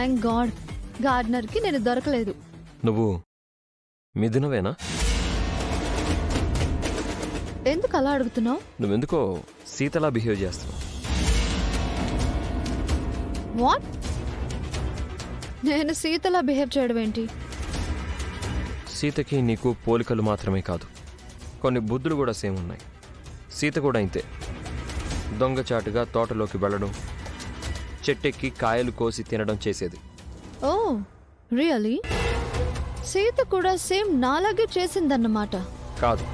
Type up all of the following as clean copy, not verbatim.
Thank God గార్డెనర్కి నేను దొరకలేదు. నువ్వు మిథునవేనా? ఎందుకు అలా అడుగుతున్నావు? నువ్వెందుకో సీతలా బిహేవ్ చేస్తున్నావు. వాట్? నేను సీతలా బిహేవ్ చేయడం ఏంటి? సీతకి నీకు పోలికలు మాత్రమే కాదు, కొన్ని బుద్ధులు కూడా సేమ్ ఉన్నాయి. సీత కూడా ఇంతే. దొంగచాటుగా తోటలోకి వెళ్ళడం, చెట్టెక్కి కాయలు కోసి తినడం చేసేది. Oh really? సీత కూడా సేమ్ నాలాగే చేసిందన్నమాట. కాదు,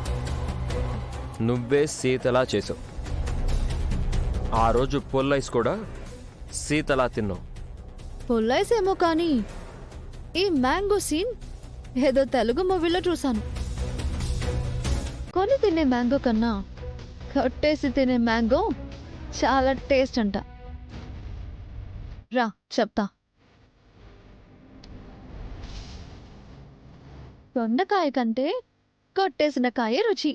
నువ్వే సీతలా చేసావు. ఆ రోజు పొల్లైస్ కూడా సీతలా తిన్నావు. పొల్లైసేమో కానీ ఈ మ్యాంగో సీన్ ఏదో తెలుగు మూవీలో చూశాను. కొని తినే మ్యాంగో కన్నా కట్టేసి తినే మ్యాంగో చాలా టేస్ట్ అంట. రా చెప్తా. దొండకాయ కంటే కొట్టేసిన కాయ రుచి.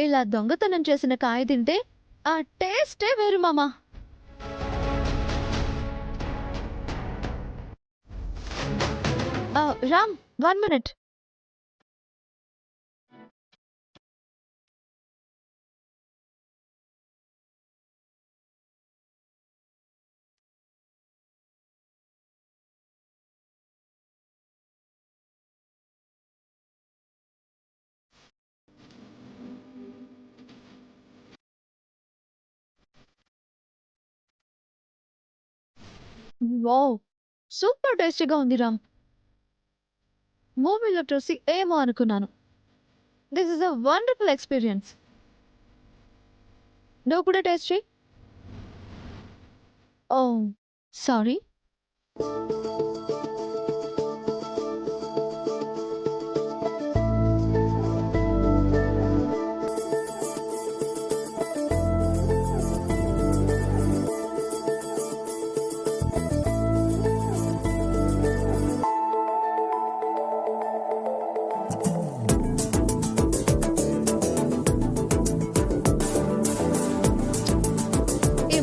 ఇలా దొంగతనం చేసిన కాయ తింటే ఆ టేస్టే వేరు మామా. రామ్ 1 minute. వావ్, సూపర్ టేస్టీగా ఉంది రామ్. మూవీలో చూసి ఏమో అనుకున్నాను. This is a wonderful experience. నువ్వు కూడా టేస్ట్ చేయి. ఓ సారీ.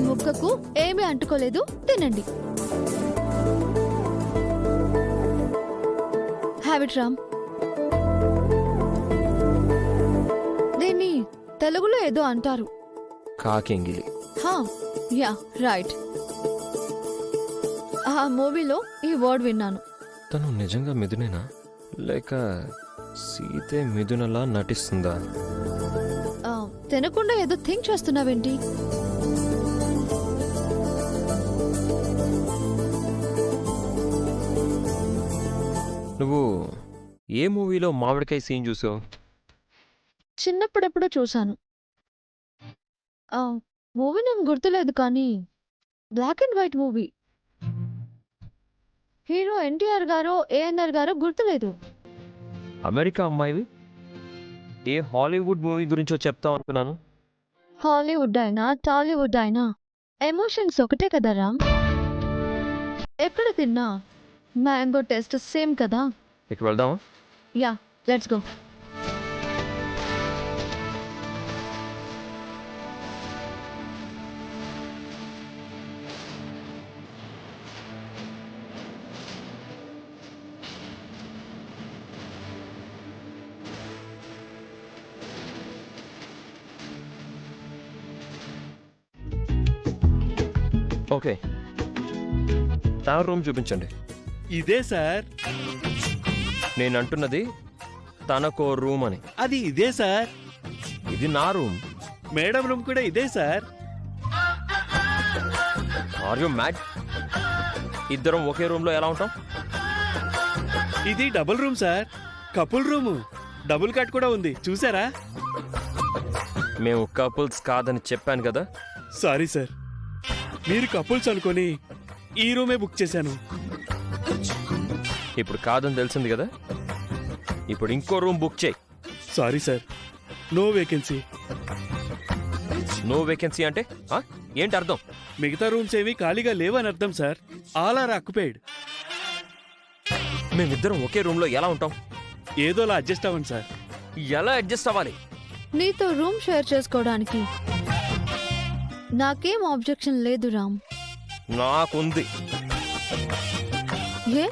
ముక్కకు ఏమీ అంటుకోలేదు, తినండి. Have it Ram. దీన్ని తెలుగులో ఏదో అంటారు, కాకెంగిలి. Yeah right. ఆ మూవీలో ఈ వర్డ్ విన్నాను. తను నిజంగా మిథునేనా, లేక సీతే మిథునలా నటిస్తుందా? తినకుండా ఏదో థింక్ చేస్తున్నావేంటి? నువ్వు ఏ మూవీలో మామిడికాయ సీన్ చూసావు? చిన్నప్పుడెప్పుడో చూశాను. మూవీ నేమ్ గుర్తులేదు కానీ black and white movie. Hero NTR గారో ఏఎన్ఆర్ గారో గుర్తులేదు. అమెరికా అమ్మాయివి, ఏ హాలీవుడ్ మూవీ గురించో చెప్తావు అనుకున్నాను. హాలీవుడ్ అయినా టాలీవుడ్ అయినా ఎమోషన్స్ ఒకటే కదా రామ్. ఎక్కడ తిన్నా మ్యాంగో టేస్ట్ సేమ్ కదా. ఇక్కడ వెళ్దామా? Yeah let's go. ఓకే, నా రూమ్ చూపించండి. ఇదే సార్. నేను అంటున్నది తనకో రూమ్ అని. అది ఇదే సార్. ఇది నా రూమ్. మేడం రూమ్ కూడా ఇదే సార్. Are you mad? ఇద్దరం ఒకే రూమ్ లో ఎలా ఉంటాం? ఇది double room sir, couple room. Double cut కూడా ఉంది, చూసారా? మేము కపుల్స్ కాదని చెప్పాను కదా. సారీ సార్, మీరు కపుల్స్ అనుకొని ఈ రూమే బుక్ చేశాను. ఇప్పుడు కాదని తెలిసింది కదా, ఇప్పుడు ఇంకో రూమ్ బుక్ చేయి. Sorry sir, no vacancy. No vacancy అంటే ఏంటి అర్థం? మిగతా రూమ్స్ ఏవి ఖాళీగా లేవని అర్థం సార్. All are occupied. మేమిద్దరం ఒకే రూమ్ లో ఎలా ఉంటాం? ఏదోలా అడ్జస్ట్ అవ్వండి సార్. ఎలా అడ్జస్ట్ అవ్వాలి? నీతో రూమ్ షేర్ చేసుకోవడానికి నాకేం ఆబ్జెక్షన్ లేదు రామ్. నాకుంది. ఏ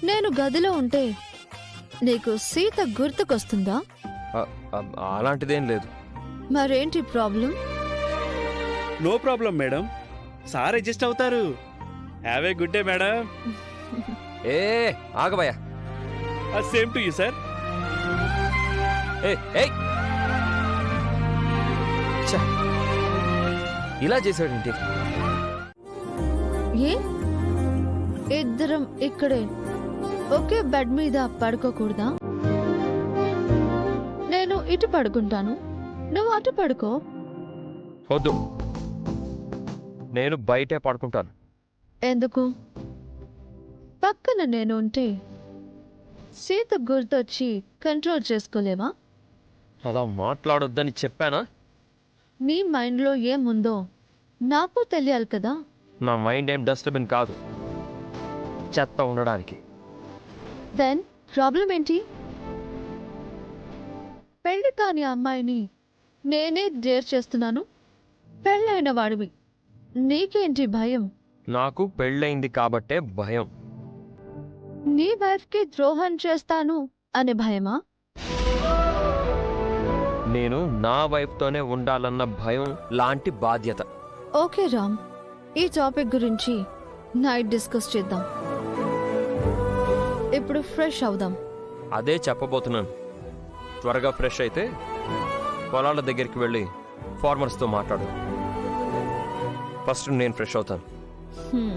నేను గదిలో ఉంటే నీకు సీత గుర్తుకొస్తుందా? అలాంటిదేం లేదు. మరేంటి problem? No problem madam, sir adjust అవుతారు. Have a good day madam. ఏ ఆగబయ్యా. Same to you sir. ఏయ్ ఛ! ఇలా చేశాడేంటి? ఏ ఇద్దరం ఇక్కడే ఒకే బెడ్ మీద పడుకోకూడదా? నేను ఇటు పడుకుంటాను, నువ్వు అటు పడుకో. వద్దు, నేను బయటే పడుకుంటాను. ఎందుకు? పక్కన నేను ఉంటే సీత గుర్తొచ్చి కంట్రోల్ చేసుకోలేవా? అలా మాట్లాడొద్దని చెప్పానా? నీ మైండ్లో ఏముందో నాకు తెలియాలి కదా. నా మైండ్ ఏం డస్ట్బిన్ కాదు, చెత్త ఉండడానికి. దెన్ ప్రాబ్లం ఏంటి? పెళ్లి కాని అమ్మాయిని నేనే డేర్ చేస్తున్నాను, పెళ్ళైన వాడివి, నీకేంటి భయం? నాకు పెళ్ళయింది కాబట్టే భయం. నీ వైఫ్కి ద్రోహం చేస్తాను అనే భయమా? నేను నా వైఫ్తోనే ఉండాలన్న భయం లాంటి బాధ్యత. ఓకే రామ్, ఈ టాపిక్ గురించి నైట్ డిస్కస్ చేద్దాం. ఇప్పుడు ఫ్రెష్ అవుదాం. అదే చెప్పబోతున్నాను. త్వరగా ఫ్రెష్ అయితే పొలాల దగ్గరికి వెళ్ళి ఫార్మర్స్తో మాట్లాడు. ఫస్ట్ నేను ఫ్రెష్ అవుతాను. హ్మ్.